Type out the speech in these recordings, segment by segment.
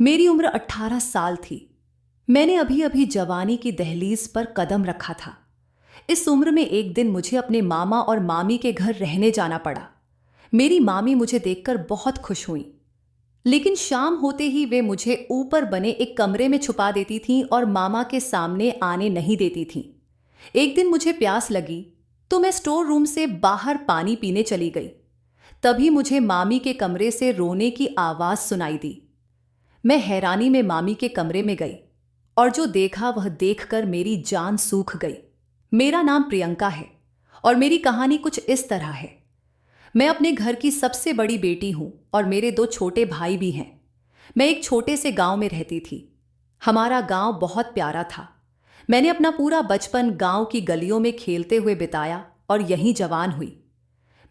मेरी उम्र 18 साल थी। मैंने अभी अभी जवानी की दहलीज पर कदम रखा था। इस उम्र में एक दिन मुझे अपने मामा और मामी के घर रहने जाना पड़ा। मेरी मामी मुझे देखकर बहुत खुश हुई, लेकिन शाम होते ही वे मुझे ऊपर बने एक कमरे में छुपा देती थीं और मामा के सामने आने नहीं देती थीं। एक दिन मुझे प्यास लगी तो मैं स्टोर रूम से बाहर पानी पीने चली गई। तभी मुझे मामी के कमरे से रोने की आवाज सुनाई दी। मैं हैरानी में मामी के कमरे में गई और जो देखा वह देखकर मेरी जान सूख गई। मेरा नाम प्रियंका है और मेरी कहानी कुछ इस तरह है। मैं अपने घर की सबसे बड़ी बेटी हूं और मेरे दो छोटे भाई भी हैं। मैं एक छोटे से गांव में रहती थी। हमारा गांव बहुत प्यारा था। मैंने अपना पूरा बचपन गांव की गलियों में खेलते हुए बिताया और यहीं जवान हुई।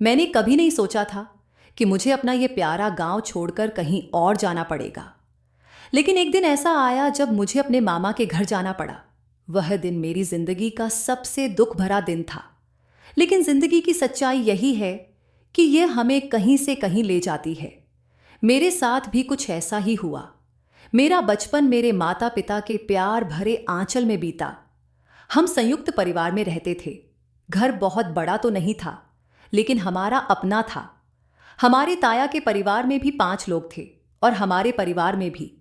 मैंने कभी नहीं सोचा था कि मुझे अपना ये प्यारा गांव छोड़कर कहीं और जाना पड़ेगा। लेकिन एक दिन ऐसा आया जब मुझे अपने मामा के घर जाना पड़ा। वह दिन मेरी जिंदगी का सबसे दुख भरा दिन था। लेकिन जिंदगी की सच्चाई यही है कि यह हमें कहीं से कहीं ले जाती है। मेरे साथ भी कुछ ऐसा ही हुआ। मेरा बचपन मेरे माता पिता के प्यार भरे आंचल में बीता। हम संयुक्त परिवार में रहते थे। घर बहुत बड़ा तो नहीं था, लेकिन हमारा अपना था। हमारे ताया के परिवार में भी 5 लोग थे और हमारे परिवार में भी।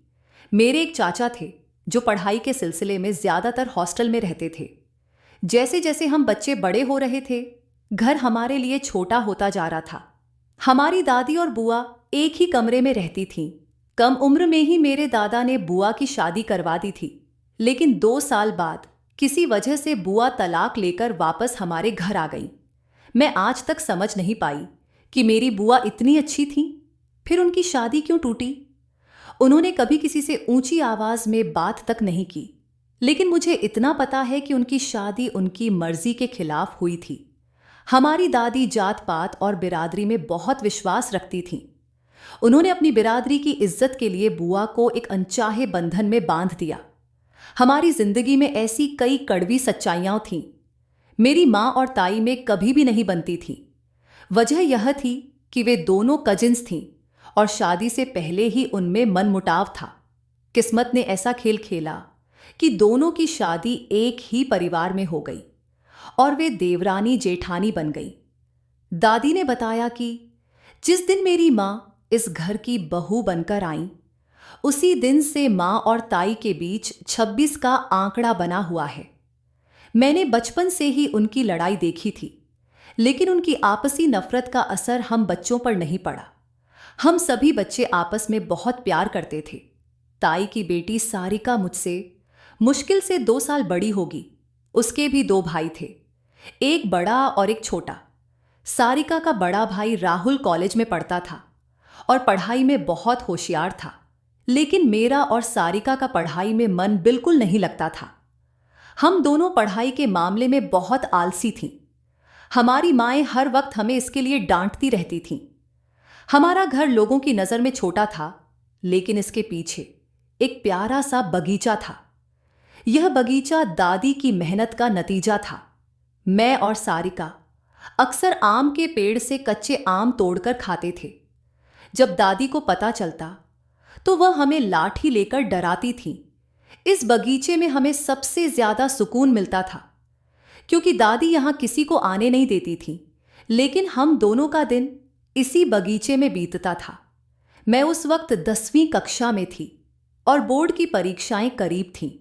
मेरे एक चाचा थे जो पढ़ाई के सिलसिले में ज्यादातर हॉस्टल में रहते थे। जैसे जैसे हम बच्चे बड़े हो रहे थे, घर हमारे लिए छोटा होता जा रहा था। हमारी दादी और बुआ एक ही कमरे में रहती थीं। कम उम्र में ही मेरे दादा ने बुआ की शादी करवा दी थी, लेकिन 2 साल बाद किसी वजह से बुआ तलाक लेकर वापस हमारे घर आ गई। मैं आज तक समझ नहीं पाई कि मेरी बुआ इतनी अच्छी थी, फिर उनकी शादी क्यों टूटी। उन्होंने कभी किसी से ऊंची आवाज में बात तक नहीं की, लेकिन मुझे इतना पता है कि उनकी शादी उनकी मर्जी के खिलाफ हुई थी। हमारी दादी जात पात और बिरादरी में बहुत विश्वास रखती थीं। उन्होंने अपनी बिरादरी की इज्जत के लिए बुआ को एक अनचाहे बंधन में बांध दिया। हमारी जिंदगी में ऐसी कई कड़वी सच्चाइयां थीं। मेरी माँ और ताई में कभी भी नहीं बनती थी। वजह यह थी कि वे दोनों कजिन्स थीं और शादी से पहले ही उनमें मनमुटाव था। किस्मत ने ऐसा खेल खेला कि दोनों की शादी एक ही परिवार में हो गई और वे देवरानी जेठानी बन गई। दादी ने बताया कि जिस दिन मेरी मां इस घर की बहू बनकर आई, उसी दिन से मां और ताई के बीच 26 का आंकड़ा बना हुआ है। मैंने बचपन से ही उनकी लड़ाई देखी थी, लेकिन उनकी आपसी नफरत का असर हम बच्चों पर नहीं पड़ा। हम सभी बच्चे आपस में बहुत प्यार करते थे। ताई की बेटी सारिका मुझसे मुश्किल से 2 साल बड़ी होगी। उसके भी 2 भाई थे, एक बड़ा और एक छोटा। सारिका का बड़ा भाई राहुल कॉलेज में पढ़ता था और पढ़ाई में बहुत होशियार था, लेकिन मेरा और सारिका का पढ़ाई में मन बिल्कुल नहीं लगता था। हम दोनों पढ़ाई के मामले में बहुत आलसी थीं। हमारी माएं हर वक्त हमें इसके लिए डांटती रहती थीं। हमारा घर लोगों की नजर में छोटा था, लेकिन इसके पीछे एक प्यारा सा बगीचा था। यह बगीचा दादी की मेहनत का नतीजा था। मैं और सारिका अक्सर आम के पेड़ से कच्चे आम तोड़कर खाते थे। जब दादी को पता चलता तो वह हमें लाठी लेकर डराती थी। इस बगीचे में हमें सबसे ज्यादा सुकून मिलता था, क्योंकि दादी यहां किसी को आने नहीं देती थी। लेकिन हम दोनों का दिन इसी बगीचे में बीतता था। मैं उस वक्त 10वीं कक्षा में थी और बोर्ड की परीक्षाएं करीब थीं।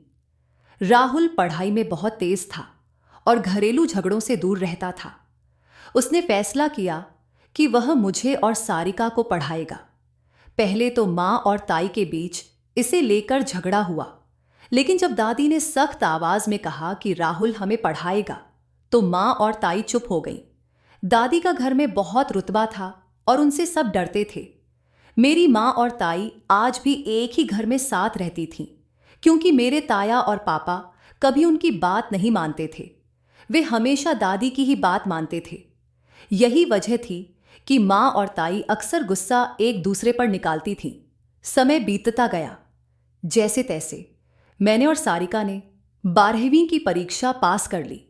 राहुल पढ़ाई में बहुत तेज था और घरेलू झगड़ों से दूर रहता था। उसने फैसला किया कि वह मुझे और सारिका को पढ़ाएगा। पहले तो माँ और ताई के बीच इसे लेकर झगड़ा हुआ, लेकिन जब दादी ने सख्त आवाज में कहा कि राहुल हमें पढ़ाएगा, तो माँ और ताई चुप हो गई। दादी का घर में बहुत रुतबा था और उनसे सब डरते थे। मेरी माँ और ताई आज भी एक ही घर में साथ रहती थीं, क्योंकि मेरे ताया और पापा कभी उनकी बात नहीं मानते थे। वे हमेशा दादी की ही बात मानते थे। यही वजह थी कि माँ और ताई अक्सर गुस्सा एक दूसरे पर निकालती थीं। समय बीतता गया। जैसे तैसे मैंने और सारिका ने 12वीं की परीक्षा पास कर ली।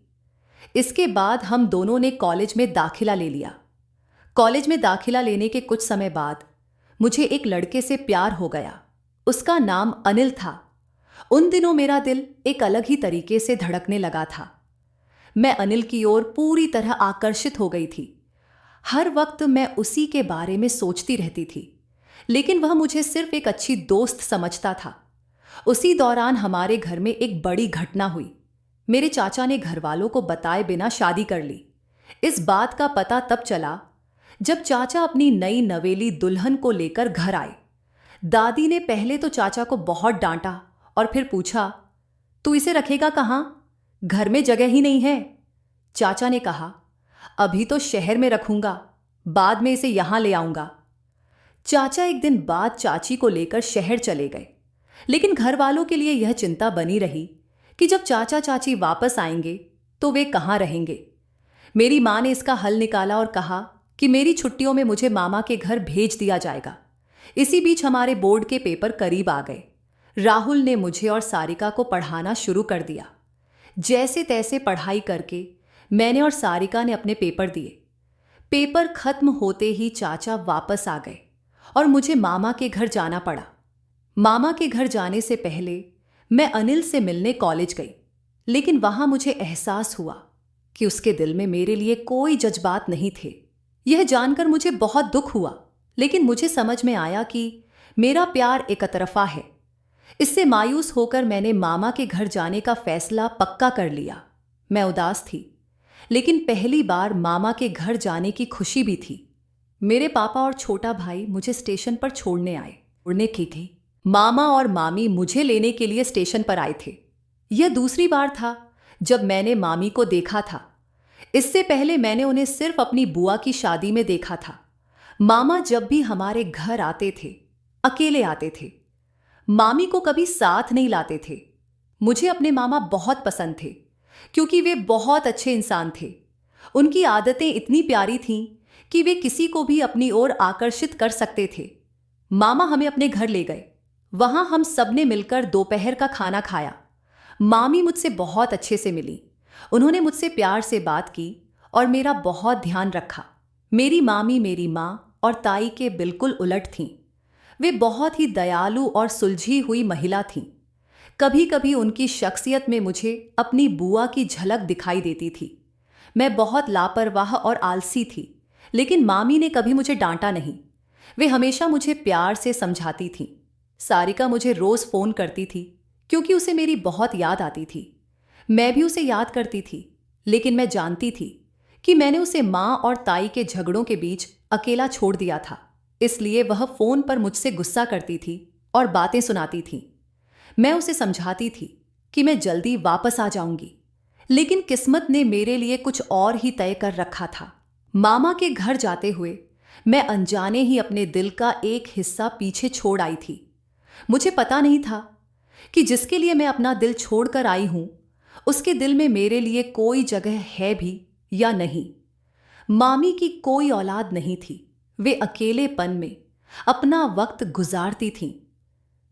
इसके बाद हम दोनों ने कॉलेज में दाखिला ले लिया। कॉलेज में दाखिला लेने के कुछ समय बाद मुझे एक लड़के से प्यार हो गया। उसका नाम अनिल था। उन दिनों मेरा दिल एक अलग ही तरीके से धड़कने लगा था। मैं अनिल की ओर पूरी तरह आकर्षित हो गई थी। हर वक्त मैं उसी के बारे में सोचती रहती थी, लेकिन वह मुझे सिर्फ एक अच्छी दोस्त समझता था। उसी दौरान हमारे घर में एक बड़ी घटना हुई। मेरे चाचा ने घर वालों को बताए बिना शादी कर ली। इस बात का पता तब चला जब चाचा अपनी नई नवेली दुल्हन को लेकर घर आए। दादी ने पहले तो चाचा को बहुत डांटा और फिर पूछा, तू इसे रखेगा कहाँ? घर में जगह ही नहीं है। चाचा ने कहा, अभी तो शहर में रखूंगा, बाद में इसे यहां ले आऊंगा। चाचा एक दिन बाद चाची को लेकर शहर चले गए, लेकिन घर वालों के लिए यह चिंता बनी रही कि जब चाचा चाची वापस आएंगे तो वे कहाँ रहेंगे। मेरी माँ ने इसका हल निकाला और कहा कि मेरी छुट्टियों में मुझे मामा के घर भेज दिया जाएगा। इसी बीच हमारे बोर्ड के पेपर करीब आ गए। राहुल ने मुझे और सारिका को पढ़ाना शुरू कर दिया। जैसे तैसे पढ़ाई करके मैंने और सारिका ने अपने पेपर दिए। पेपर खत्म होते ही चाचा वापस आ गए और मुझे मामा के घर जाना पड़ा। मामा के घर जाने से पहले मैं अनिल से मिलने कॉलेज गई, लेकिन वहां मुझे एहसास हुआ कि उसके दिल में मेरे लिए कोई जज्बात नहीं थे। यह जानकर मुझे बहुत दुख हुआ, लेकिन मुझे समझ में आया कि मेरा प्यार एकतरफा है। इससे मायूस होकर मैंने मामा के घर जाने का फैसला पक्का कर लिया। मैं उदास थी, लेकिन पहली बार मामा के घर जाने की खुशी भी थी। मेरे पापा और छोटा भाई मुझे स्टेशन पर छोड़ने आए। उड़ने की थी। मामा और मामी मुझे लेने के लिए स्टेशन पर आए थे। यह दूसरी बार था जब मैंने मामी को देखा था। इससे पहले मैंने उन्हें सिर्फ अपनी बुआ की शादी में देखा था। मामा जब भी हमारे घर आते थे, अकेले आते थे। मामी को कभी साथ नहीं लाते थे। मुझे अपने मामा बहुत पसंद थे, क्योंकि वे बहुत अच्छे इंसान थे। उनकी आदतें इतनी प्यारी थीं कि वे किसी को भी अपनी ओर आकर्षित कर सकते थे। मामा हमें अपने घर ले गए। वहां हम सबने मिलकर दोपहर का खाना खाया। मामी मुझसे बहुत अच्छे से मिली। उन्होंने मुझसे प्यार से बात की और मेरा बहुत ध्यान रखा। मेरी मामी मेरी माँ और ताई के बिल्कुल उलट थीं। वे बहुत ही दयालु और सुलझी हुई महिला थीं। कभी कभी उनकी शख्सियत में मुझे अपनी बुआ की झलक दिखाई देती थी। मैं बहुत लापरवाह और आलसी थी, लेकिन मामी ने कभी मुझे डांटा नहीं। वे हमेशा मुझे प्यार से समझाती थीं। सारिका मुझे रोज फोन करती थी, क्योंकि उसे मेरी बहुत याद आती थी। मैं भी उसे याद करती थी, लेकिन मैं जानती थी कि मैंने उसे माँ और ताई के झगड़ों के बीच अकेला छोड़ दिया था। इसलिए वह फोन पर मुझसे गुस्सा करती थी और बातें सुनाती थी। मैं उसे समझाती थी कि मैं जल्दी वापस आ जाऊंगी, लेकिन किस्मत ने मेरे लिए कुछ और ही तय कर रखा था। मामा के घर जाते हुए मैं अनजाने ही अपने दिल का एक हिस्सा पीछे छोड़ आई थी। मुझे पता नहीं था कि जिसके लिए मैं अपना दिल छोड़कर आई हूं, उसके दिल में मेरे लिए कोई जगह है भी या नहीं। मामी की कोई औलाद नहीं थी। वे अकेलेपन में अपना वक्त गुजारती थीं।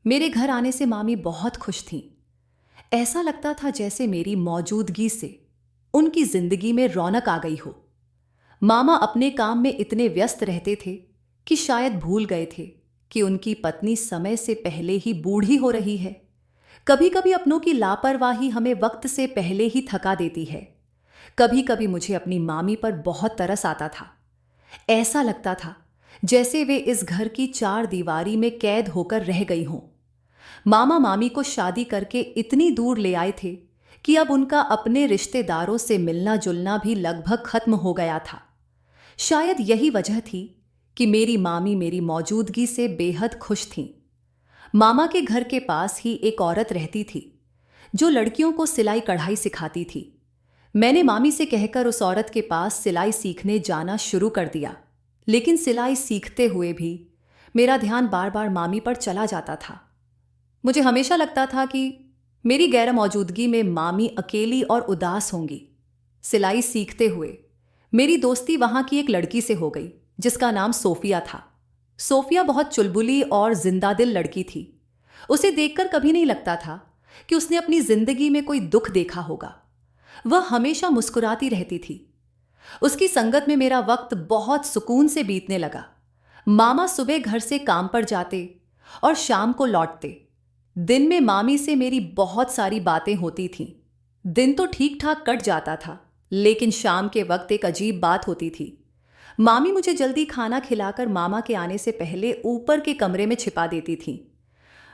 मेरे घर आने से मामी बहुत खुश थीं। ऐसा लगता था जैसे मेरी मौजूदगी से उनकी जिंदगी में रौनक आ गई हो। मामा अपने काम में इतने व्यस्त रहते थे कि शायद भूल गए थे कि उनकी पत्नी समय से पहले ही बूढ़ी हो रही है। कभी कभी अपनों की लापरवाही हमें वक्त से पहले ही थका देती है। कभी कभी मुझे अपनी मामी पर बहुत तरस आता था। ऐसा लगता था जैसे वे इस घर की चार दीवारी में कैद होकर रह गई हों। मामा मामी को शादी करके इतनी दूर ले आए थे कि अब उनका अपने रिश्तेदारों से मिलना जुलना भी लगभग खत्म हो गया था। शायद यही वजह थी कि मेरी मामी मेरी मौजूदगी से बेहद खुश थीं। मामा के घर के पास ही एक औरत रहती थी जो लड़कियों को सिलाई कढ़ाई सिखाती थी। मैंने मामी से कहकर उस औरत के पास सिलाई सीखने जाना शुरू कर दिया, लेकिन सिलाई सीखते हुए भी मेरा ध्यान बार बार मामी पर चला जाता था। मुझे हमेशा लगता था कि मेरी गैर मौजूदगी में मामी अकेली और उदास होंगी। सिलाई सीखते हुए मेरी दोस्ती वहां की एक लड़की से हो गई जिसका नाम सोफिया था। सोफिया बहुत चुलबुली और जिंदादिल लड़की थी। उसे देखकर कभी नहीं लगता था कि उसने अपनी जिंदगी में कोई दुख देखा होगा। वह हमेशा मुस्कुराती रहती थी। उसकी संगत में मेरा वक्त बहुत सुकून से बीतने लगा। मामा सुबह घर से काम पर जाते और शाम को लौटते। दिन में मामी से मेरी बहुत सारी बातें होती थीं। दिन तो ठीक ठाक कट जाता था, लेकिन शाम के वक्त एक अजीब बात होती थी। मामी मुझे जल्दी खाना खिलाकर मामा के आने से पहले ऊपर के कमरे में छिपा देती थीं।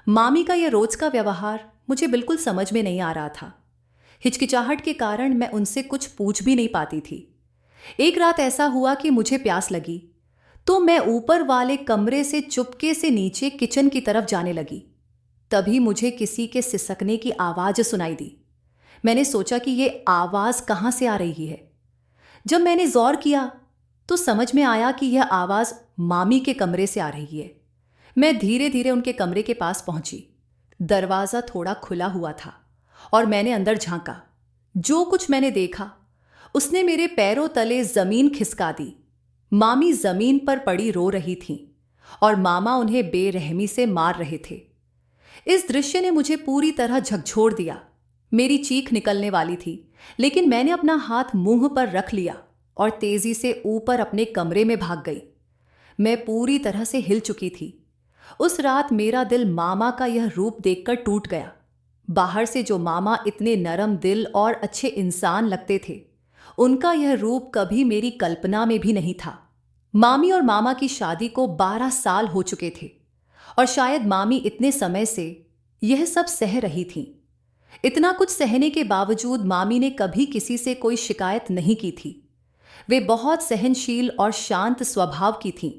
मामी का यह रोज का व्यवहार मुझे बिल्कुल समझ में नहीं आ रहा था। हिचकिचाहट के कारण मैं उनसे कुछ पूछ भी नहीं पाती थी। एक रात ऐसा हुआ कि मुझे प्यास लगी, तो मैं ऊपर वाले कमरे से चुपके से नीचे किचन की तरफ जाने लगी। तभी मुझे किसी के सिसकने की आवाज सुनाई दी। मैंने सोचा कि यह आवाज कहां से आ रही है। जब मैंने गौर किया तो समझ में आया कि यह आवाज मामी के कमरे से आ रही है। मैं धीरे धीरे उनके कमरे के पास पहुंची। दरवाजा थोड़ा खुला हुआ था और मैंने अंदर झांका। जो कुछ मैंने देखा उसने मेरे पैरों तले जमीन खिसका दी। मामी जमीन पर पड़ी रो रही थीं और मामा उन्हें बेरहमी से मार रहे थे। इस दृश्य ने मुझे पूरी तरह झकझोर दिया। मेरी चीख निकलने वाली थी, लेकिन मैंने अपना हाथ मुंह पर रख लिया और तेजी से ऊपर अपने कमरे में भाग गई। मैं पूरी तरह से हिल चुकी थी। उस रात मेरा दिल मामा का यह रूप देखकर टूट गया। बाहर से जो मामा इतने नरम दिल और अच्छे इंसान लगते थे, उनका यह रूप कभी मेरी कल्पना में भी नहीं था। मामी और मामा की शादी को 12 साल हो चुके थे और शायद मामी इतने समय से यह सब सह रही थीं। इतना कुछ सहने के बावजूद मामी ने कभी किसी से कोई शिकायत नहीं की थी। वे बहुत सहनशील और शांत स्वभाव की थीं,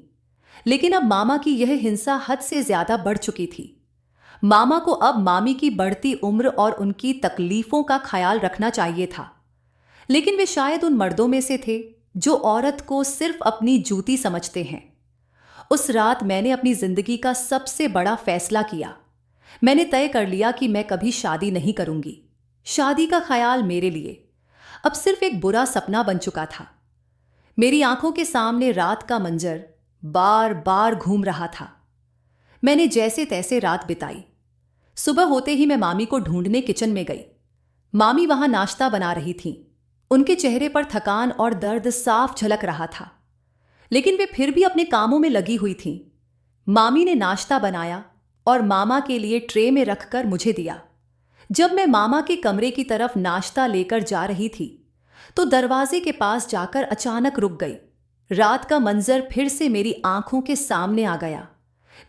लेकिन अब मामा की यह हिंसा हद से ज्यादा बढ़ चुकी थी। मामा को अब मामी की बढ़ती उम्र और उनकी तकलीफों का ख्याल रखना चाहिए था, लेकिन वे शायद उन मर्दों में से थे जो औरत को सिर्फ अपनी जूती समझते हैं। उस रात मैंने अपनी जिंदगी का सबसे बड़ा फैसला किया। मैंने तय कर लिया कि मैं कभी शादी नहीं करूंगी। शादी का ख्याल मेरे लिए अब सिर्फ एक बुरा सपना बन चुका था। मेरी आंखों के सामने रात का मंजर बार बार घूम रहा था। मैंने जैसे तैसे रात बिताई। सुबह होते ही मैं मामी को ढूंढने किचन में गई। मामी वहां नाश्ता बना रही थीं। उनके चेहरे पर थकान और दर्द साफ झलक रहा था, लेकिन वे फिर भी अपने कामों में लगी हुई थीं। मामी ने नाश्ता बनाया और मामा के लिए ट्रे में रखकर मुझे दिया। जब मैं मामा के कमरे की तरफ नाश्ता लेकर जा रही थी, तो दरवाजे के पास जाकर अचानक रुक गई। रात का मंजर फिर से मेरी आंखों के सामने आ गया।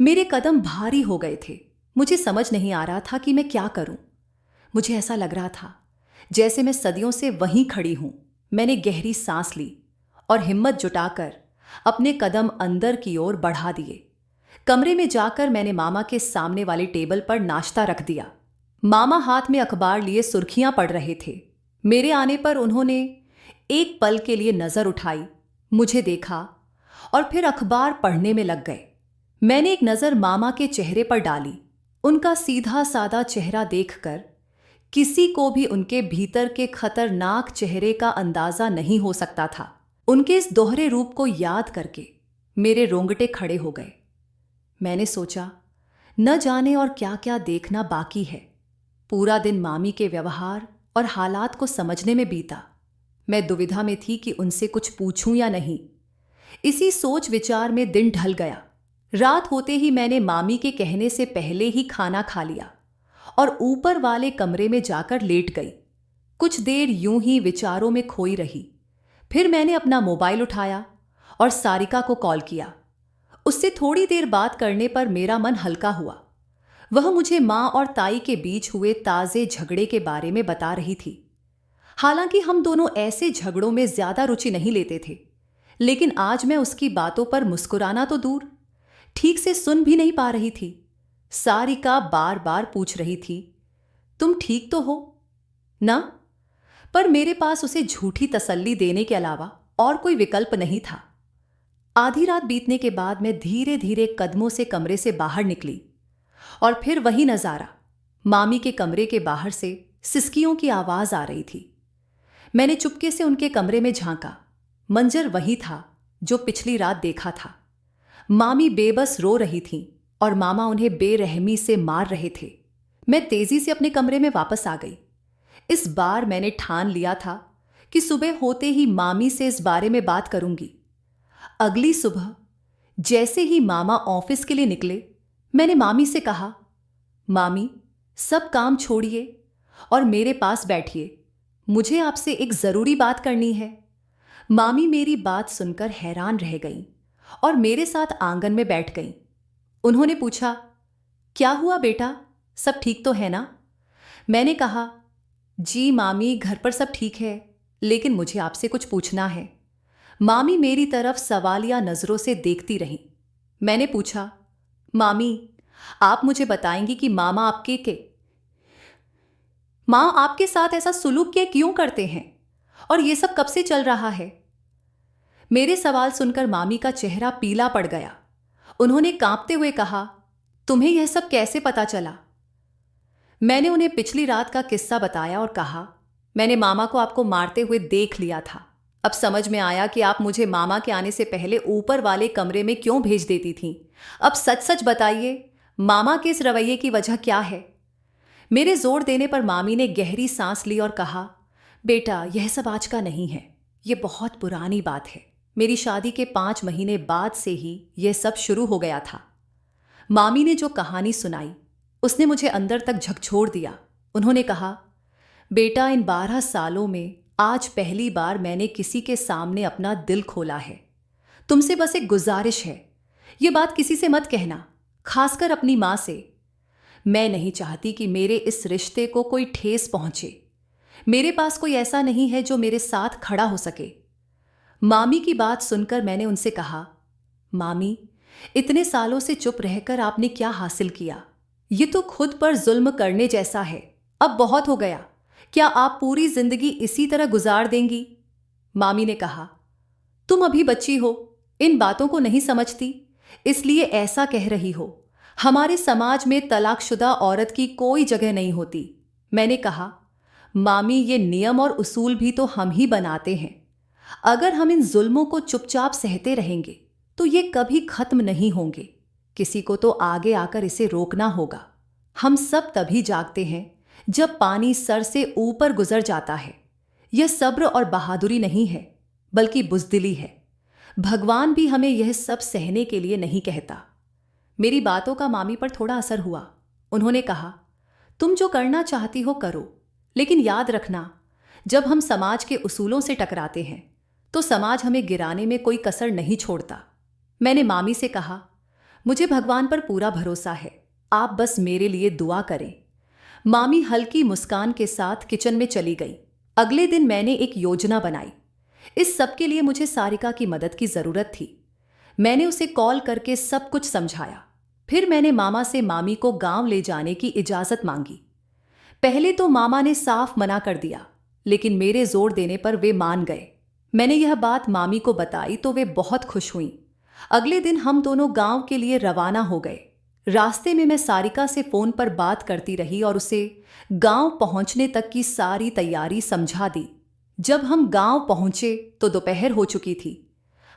मेरे कदम भारी हो गए थे। मुझे समझ नहीं आ रहा था कि मैं क्या करूं। मुझे ऐसा लग रहा था जैसे मैं सदियों से वहीं खड़ी हूं। मैंने गहरी सांस ली और हिम्मत जुटाकर अपने कदम अंदर की ओर बढ़ा दिए। कमरे में जाकर मैंने मामा के सामने वाले टेबल पर नाश्ता रख दिया। मामा हाथ में अखबार लिए सुर्खियां पढ़ रहे थे। मेरे आने पर उन्होंने एक पल के लिए नजर उठाई, मुझे देखा और फिर अखबार पढ़ने में लग गए। मैंने एक नजर मामा के चेहरे पर डाली। उनका सीधा सादा चेहरा देखकर किसी को भी उनके भीतर के खतरनाक चेहरे का अंदाजा नहीं हो सकता था। उनके इस दोहरे रूप को याद करके मेरे रोंगटे खड़े हो गए। मैंने सोचा, न जाने और क्या क्या देखना बाकी है। पूरा दिन मामी के व्यवहार और हालात को समझने में बीता। मैं दुविधा में थी कि उनसे कुछ पूछूं या नहीं। इसी सोच विचार में दिन ढल गया। रात होते ही मैंने मामी के कहने से पहले ही खाना खा लिया और ऊपर वाले कमरे में जाकर लेट गई। कुछ देर यूं ही विचारों में खोई रही। फिर मैंने अपना मोबाइल उठाया और सारिका को कॉल किया। उससे थोड़ी देर बात करने पर मेरा मन हल्का हुआ। वह मुझे मां और ताई के बीच हुए ताजे झगड़े के बारे में बता रही थी। हालांकि हम दोनों ऐसे झगड़ों में ज्यादा रुचि नहीं लेते थे, लेकिन आज मैं उसकी बातों पर मुस्कुराना तो दूर, ठीक से सुन भी नहीं पा रही थी। सारिका बार बार पूछ रही थी, तुम ठीक तो हो ना? पर मेरे पास उसे झूठी तसल्ली देने के अलावा और कोई विकल्प नहीं था। आधी रात बीतने के बाद मैं धीरे धीरे कदमों से कमरे से बाहर निकली और फिर वही नजारा। मामी के कमरे के बाहर से सिसकियों की आवाज आ रही थी। मैंने चुपके से उनके कमरे में झांका। मंजर वही था जो पिछली रात देखा था। मामी बेबस रो रही थीं और मामा उन्हें बेरहमी से मार रहे थे। मैं तेजी से अपने कमरे में वापस आ गई। इस बार मैंने ठान लिया था कि सुबह होते ही मामी से इस बारे में बात करूंगी। अगली सुबह जैसे ही मामा ऑफिस के लिए निकले, मैंने मामी से कहा, मामी, सब काम छोड़िए और मेरे पास बैठिए, मुझे आपसे एक जरूरी बात करनी है। मामी मेरी बात सुनकर हैरान रह गईं और मेरे साथ आंगन में बैठ गईं। उन्होंने पूछा, क्या हुआ बेटा, सब ठीक तो है ना? मैंने कहा, जी मामी, घर पर सब ठीक है, लेकिन मुझे आपसे कुछ पूछना है। मामी मेरी तरफ सवालिया नजरों से देखती रहीं। मैंने पूछा, मामी, आप मुझे बताएंगी कि माँ आपके साथ ऐसा सुलूक क्यों करते हैं और ये सब कब से चल रहा है? मेरे सवाल सुनकर मामी का चेहरा पीला पड़ गया। उन्होंने कांपते हुए कहा, तुम्हें यह सब कैसे पता चला? मैंने उन्हें पिछली रात का किस्सा बताया और कहा, मैंने मामा को आपको मारते हुए देख लिया था। अब समझ में आया कि आप मुझे मामा के आने से पहले ऊपर वाले कमरे में क्यों भेज देती थीं। अब सच सच बताइए, मामा के इस रवैये की वजह क्या है? मेरे जोर देने पर मामी ने गहरी सांस ली और कहा, बेटा, यह सब आज का नहीं है, यह बहुत पुरानी बात है। मेरी शादी के 5 महीने बाद से ही यह सब शुरू हो गया था। मामी ने जो कहानी सुनाई उसने मुझे अंदर तक झकझोर दिया। उन्होंने कहा, बेटा, इन 12 सालों में आज पहली बार मैंने किसी के सामने अपना दिल खोला है। तुमसे बस एक गुजारिश है, यह बात किसी से मत कहना, खासकर अपनी मां से। मैं नहीं चाहती कि मेरे इस रिश्ते को कोई ठेस पहुंचे। मेरे पास कोई ऐसा नहीं है जो मेरे साथ खड़ा हो सके। मामी की बात सुनकर मैंने उनसे कहा, मामी, इतने सालों से चुप रहकर आपने क्या हासिल किया? ये तो खुद पर जुल्म करने जैसा है। अब बहुत हो गया। क्या आप पूरी जिंदगी इसी तरह गुजार देंगी? मामी ने कहा, तुम अभी बच्ची हो, इन बातों को नहीं समझती, इसलिए ऐसा कह रही हो। हमारे समाज में तलाकशुदा औरत की कोई जगह नहीं होती। मैंने कहा, मामी, ये नियम और उसूल भी तो हम ही बनाते हैं। अगर हम इन जुल्मों को चुपचाप सहते रहेंगे तो ये कभी खत्म नहीं होंगे। किसी को तो आगे आकर इसे रोकना होगा। हम सब तभी जागते हैं जब पानी सर से ऊपर गुजर जाता है। यह सब्र और बहादुरी नहीं है, बल्कि बुज़दिली है। भगवान भी हमें यह सब सहने के लिए नहीं कहता। मेरी बातों का मामी पर थोड़ा असर हुआ। उन्होंने कहा, तुम जो करना चाहती हो करो, लेकिन याद रखना, जब हम समाज के उसूलों से टकराते हैं तो समाज हमें गिराने में कोई कसर नहीं छोड़ता। मैंने मामी से कहा, मुझे भगवान पर पूरा भरोसा है, आप बस मेरे लिए दुआ करें। मामी हल्की मुस्कान के साथ किचन में चली गई। अगले दिन मैंने एक योजना बनाई। इस सब के लिए मुझे सारिका की मदद की जरूरत थी। मैंने उसे कॉल करके सब कुछ समझाया। फिर मैंने मामा से मामी को गांव ले जाने की इजाजत मांगी। पहले तो मामा ने साफ मना कर दिया, लेकिन मेरे जोर देने पर वे मान गए। मैंने यह बात मामी को बताई तो वे बहुत खुश हुईं। अगले दिन हम दोनों गांव के लिए रवाना हो गए। रास्ते में मैं सारिका से फोन पर बात करती रही और उसे गांव पहुंचने तक की सारी तैयारी समझा दी। जब हम गांव पहुंचे तो दोपहर हो चुकी थी।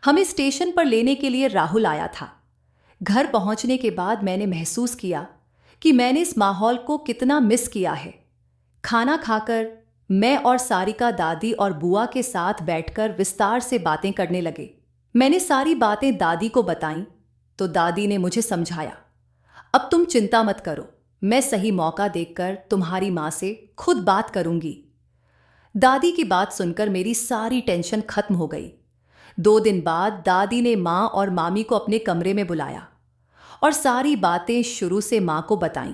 हमें स्टेशन पर लेने के लिए राहुल आया था। घर पहुंचने के बाद मैंने महसूस किया कि मैंने इस माहौल को कितना मिस किया है। खाना खाकर मैं और सारिका दादी और बुआ के साथ बैठकर विस्तार से बातें करने लगे। मैंने सारी बातें दादी को बताईं तो दादी ने मुझे समझाया, अब तुम चिंता मत करो, मैं सही मौका देखकर तुम्हारी मां से खुद बात करूंगी। दादी की बात सुनकर मेरी सारी टेंशन खत्म हो गई। 2 दिन बाद दादी ने मां और मामी को अपने कमरे में बुलाया और सारी बातें शुरू से मां को बताईं।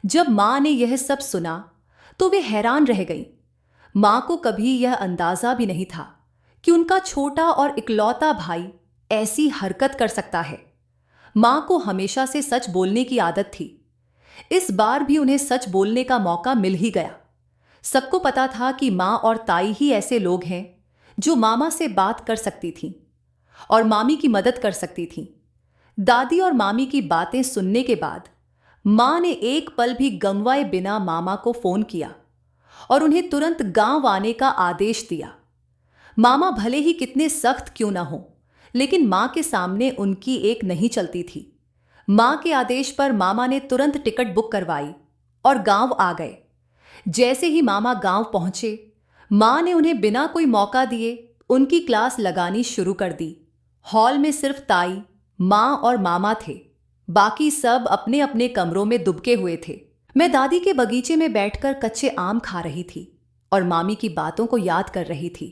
जब मां ने यह सब सुना तो वे हैरान रह गईं। मां को कभी यह अंदाजा भी नहीं था कि उनका छोटा और इकलौता भाई ऐसी हरकत कर सकता है। मां को हमेशा से सच बोलने की आदत थी। इस बार भी उन्हें सच बोलने का मौका मिल ही गया। सबको पता था कि मां और ताई ही ऐसे लोग हैं जो मामा से बात कर सकती थीं और मामी की मदद कर सकती थीं। दादी और मामी की बातें सुनने के बाद मां ने एक पल भी गंवाए बिना मामा को फोन किया और उन्हें तुरंत गांव आने का आदेश दिया। मामा भले ही कितने सख्त क्यों ना हो, लेकिन मां के सामने उनकी एक नहीं चलती थी। मां के आदेश पर मामा ने तुरंत टिकट बुक करवाई और गांव आ गए। जैसे ही मामा गांव पहुंचे, मां ने उन्हें बिना कोई मौका दिए उनकी क्लास लगानी शुरू कर दी। हॉल में सिर्फ ताई, मां और मामा थे। बाकी सब अपने अपने कमरों में दुबके हुए थे। मैं दादी के बगीचे में बैठकर कच्चे आम खा रही थी और मामी की बातों को याद कर रही थी।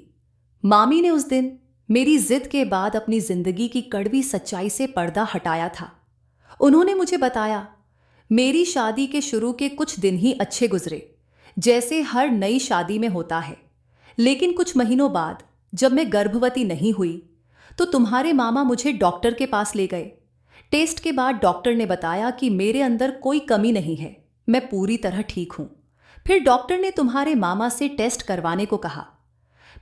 मामी ने उस दिन मेरी जिद के बाद अपनी जिंदगी की कड़वी सच्चाई से पर्दा हटाया था। उन्होंने मुझे बताया, मेरी शादी के शुरू के कुछ दिन ही अच्छे गुजरे, जैसे हर नई शादी में होता है। लेकिन कुछ महीनों बाद जब मैं गर्भवती नहीं हुई तो तुम्हारे मामा मुझे डॉक्टर के पास ले गए। टेस्ट के बाद डॉक्टर ने बताया कि मेरे अंदर कोई कमी नहीं है, मैं पूरी तरह ठीक हूं। फिर डॉक्टर ने तुम्हारे मामा से टेस्ट करवाने को कहा।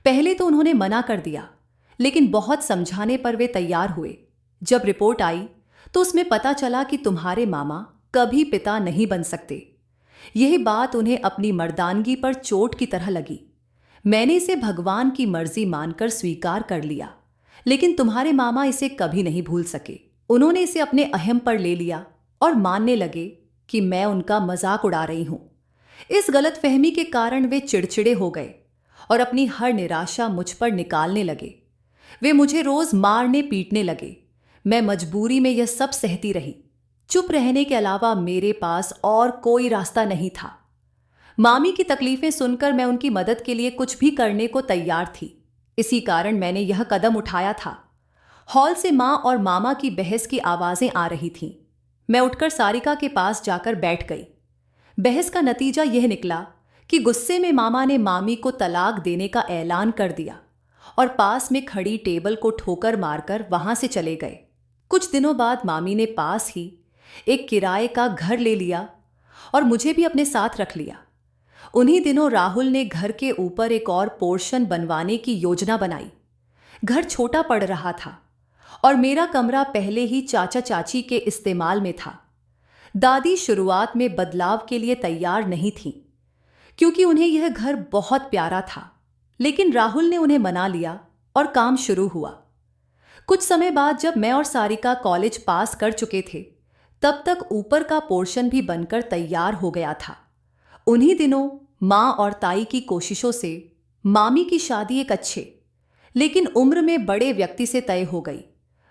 पहले तो उन्होंने मना कर दिया, लेकिन बहुत समझाने पर वे तैयार हुए। जब रिपोर्ट आई तो उसमें पता चला कि तुम्हारे मामा कभी पिता नहीं बन सकते। यही बात उन्हें अपनी मर्दानगी पर चोट की तरह लगी। मैंने इसे भगवान की मर्जी मानकर स्वीकार कर लिया, लेकिन तुम्हारे मामा इसे कभी नहीं भूल सके। उन्होंने इसे अपने अहम पर ले लिया और मानने लगे कि मैं उनका मजाक उड़ा रही हूं। इस गलतफहमी के कारण वे चिड़चिड़े हो गए और अपनी हर निराशा मुझ पर निकालने लगे। वे मुझे रोज मारने पीटने लगे। मैं मजबूरी में यह सब सहती रही। चुप रहने के अलावा मेरे पास और कोई रास्ता नहीं था। मामी की तकलीफें सुनकर मैं उनकी मदद के लिए कुछ भी करने को तैयार थी। इसी कारण मैंने यह कदम उठाया था। हॉल से माँ और मामा की बहस की आवाजें आ रही थीं। मैं उठकर सारिका के पास जाकर बैठ गई। बहस का नतीजा यह निकला कि गुस्से में मामा ने मामी को तलाक देने का ऐलान कर दिया और पास में खड़ी टेबल को ठोकर मारकर वहां से चले गए। कुछ दिनों बाद मामी ने पास ही एक किराए का घर ले लिया और मुझे भी अपने साथ रख लिया। उन्हीं दिनों राहुल ने घर के ऊपर एक और पोर्शन बनवाने की योजना बनाई। घर छोटा पड़ रहा था और मेरा कमरा पहले ही चाचा चाची के इस्तेमाल में था। दादी शुरुआत में बदलाव के लिए तैयार नहीं थी, क्योंकि उन्हें यह घर बहुत प्यारा था, लेकिन राहुल ने उन्हें मना लिया और काम शुरू हुआ। कुछ समय बाद जब मैं और सारिका कॉलेज पास कर चुके थे, तब तक ऊपर का पोर्शन भी बनकर तैयार हो गया था। उन्हीं दिनों माँ और ताई की कोशिशों से मामी की शादी एक अच्छे लेकिन उम्र में बड़े व्यक्ति से तय हो गई।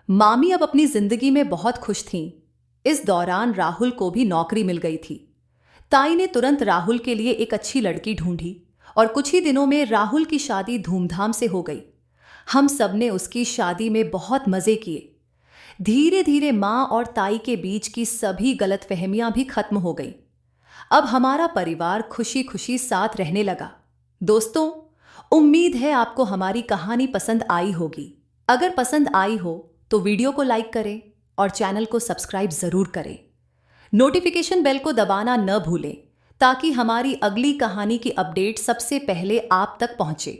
मामी अब अपनी जिंदगी में बहुत खुश थीं। इस दौरान राहुल को भी नौकरी मिल गई थी। ताई ने तुरंत राहुल के लिए एक अच्छी लड़की ढूंढी और कुछ ही दिनों में राहुल की शादी धूमधाम से हो गई। हम सब ने उसकी शादी में बहुत मजे किए। धीरे धीरे माँ और ताई के बीच की सभी गलतफहमियां भी खत्म हो गई। अब हमारा परिवार खुशी खुशी साथ रहने लगा। दोस्तों, उम्मीद है आपको हमारी कहानी पसंद आई होगी। अगर पसंद आई हो तो वीडियो को लाइक करें और चैनल को सब्सक्राइब जरूर करें। नोटिफिकेशन बेल को दबाना न भूलें ताकि हमारी अगली कहानी की अपडेट सबसे पहले आप तक पहुंचे।